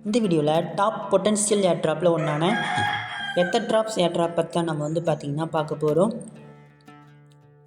இந்த வீடியோவில் top potential ஏர்ட்ராப்பில் ஒன்றான எர்த்ட்ராப்ஸ் ஏர்ட்ராப் பற்றி தான் நம்ம வந்து பார்த்திங்கன்னா பார்க்க போகிறோம்.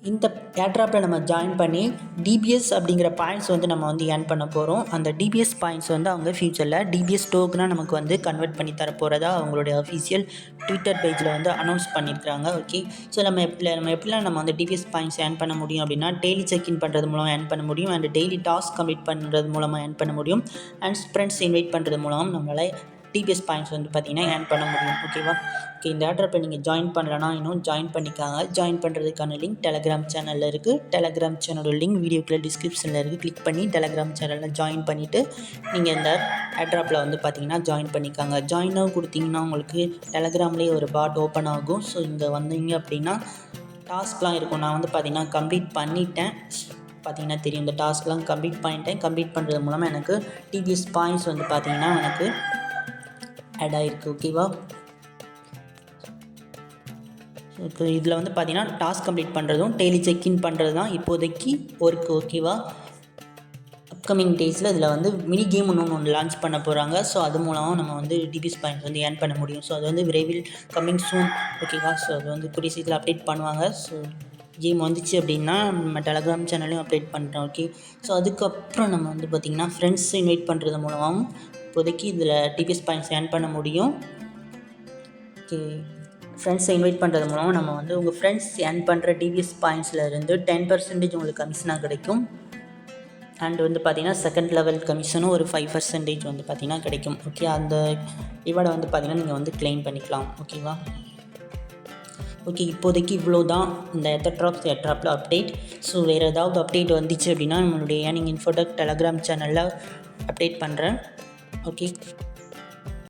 இந்த ஏர்ட்ராப்பில் நம்ம ஜாயின் பண்ணி டிபிஎஸ் அப்படிங்கிற பாயிண்ட்ஸ் வந்து நம்ம வந்து ஏர்ன் பண்ண போகிறோம். அந்த டிபிஎஸ் பாயிண்ட்ஸ் வந்து அவங்க ஃபியூச்சரில் டிபிஎஸ் டோக்கனாக நமக்கு வந்து கன்வெர்ட் பண்ணி தர போகிறதா அவங்களுடைய அஃபீஷியல் ட்விட்டர் பேஜில் வந்து அனௌன்ஸ் பண்ணியிருக்காங்க. ஓகே, ஸோ நம்ம எப்படிலாம் நம்ம வந்து டிபிஎஸ் பாயிண்ட்ஸ் ஏர்ன் பண்ண முடியும் அப்படின்னா, டெய்லி செக்இன் பண்ணுறது மூலமாக ஏர்ன் பண்ண முடியும், அண்ட் டெய்லி டாஸ்க் கம்ப்ளீட் பண்ணுறது மூலமாக ஏர்ன் பண்ண முடியும், அண்ட் ஃப்ரெண்ட்ஸ் இன்வைட் பண்ணுறது மூலமாக நம்மளால் டிபிஎஸ் பாயிண்ட்ஸ் வந்து பார்த்திங்கன்னா ஏர்ன் பண்ண முடியும். ஓகேவா? ஓகே, இந்த ஏர்ட்ராப்பை நீங்கள் ஜாயின் பண்ணலன்னா இன்னும் ஜாயின் பண்ணிக்காங்க. ஜாயின் பண்ணுறதுக்கான லிங்க் டெலகிராம் சேனலில் இருக்குது. டெலகிராம் சேனலோட லிங்க் வீடியோக்குள்ளே டிஸ்கிரிப்ஷனில் இருக்குது. கிளிக் பண்ணி டெலகிராம் சேனலில் ஜாயின் பண்ணிவிட்டு நீங்கள் இந்த ஏர்ட்ராப்பில் வந்து பார்த்திங்கன்னா ஜாயின் பண்ணிக்காங்க. ஜாயினாக கொடுத்தீங்கன்னா உங்களுக்கு டெலகிராம்லேயே ஒரு பாட் ஓப்பன் ஆகும். ஸோ இங்கே வந்தீங்க அப்படின்னா டாஸ்க்லாம் இருக்கும். நான் வந்து பார்த்திங்கன்னா கம்ப்ளீட் பண்ணிட்டேன். பார்த்திங்கன்னா தெரியும், இந்த டாஸ்க்லாம் கம்ப்ளீட் பண்ணிட்டேன். கம்ப்ளீட் பண்ணுறது மூலமாக எனக்கு டிபிஎஸ் பாயிண்ட்ஸ் வந்து பார்த்திங்கன்னா எனக்கு ஆட் ஆகிருக்கு. ஓகேவா? இப்போ இதில் வந்து பார்த்திங்கன்னா டாஸ்க் கம்ப்ளீட் பண்ணுறதும் டெய்லி செக்இன் பண்ணுறது தான் இப்போதைக்கு ஒர்க்கு. ஓகேவா? அப்கமிங் டேஸில் இதில் வந்து மினி கேம் ஒன்று லான்ச் பண்ண போகிறாங்க. ஸோ அது மூலமாக நம்ம வந்து டிபிஎஸ் பாயிண்ட்ஸ் வந்து ஏர்ன் பண்ண முடியும். ஸோ அது வந்து விரைவில் கம்மிங் சூன். ஓகேவா? ஸோ அது வந்து கூடிய சீக்கிரம் அப்டேட் பண்ணுவாங்க. ஸோ கேம் வந்துச்சு அப்படின்னா நம்ம டெலகிராம் சேனலையும் அப்டேட் பண்ணுறோம். ஓகே, ஸோ அதுக்கப்புறம் நம்ம வந்து பார்த்திங்கன்னா ஃப்ரெண்ட்ஸ் இன்வைட் பண்ணுறது மூலமாகவும் இப்போதைக்கு இதில் டிபிஎஸ் பாயிண்ட்ஸ் ஏர்ன் பண்ண முடியும். ஓகே, ஃப்ரெண்ட்ஸை இன்வைட் பண்ணுறது மூலமாக நம்ம வந்து உங்கள் ஃப்ரெண்ட்ஸ் ஏர்ன் பண்ணுற டிபிஎஸ் பாயிண்ட்ஸில் இருந்து 10% உங்களுக்கு கமிஷனாக கிடைக்கும். அண்ட் வந்து பார்த்திங்கன்னா செகண்ட் லெவல் கமிஷனும் ஒரு 5% வந்து பார்த்திங்கன்னா கிடைக்கும். ஓகே, அந்த ரிவார்டை வந்து பார்த்திங்கன்னா நீங்கள் வந்து கிளைம் பண்ணிக்கலாம். ஓகேவா? ஓகே, இப்போதைக்கு இவ்வளோ தான் இந்த எர்த்ட்ராப்ஸ் ஏர்ட்ராப்பில் அப்டேட். ஸோ வேறு ஏதாவது அப்டேட் வந்துச்சு அப்படின்னா நம்மளுடைய ஏர்னிங் இன்ஃபோடெக் டெலகிராம் சேனலில் அப்டேட் பண்ணுறேன். ஓகே.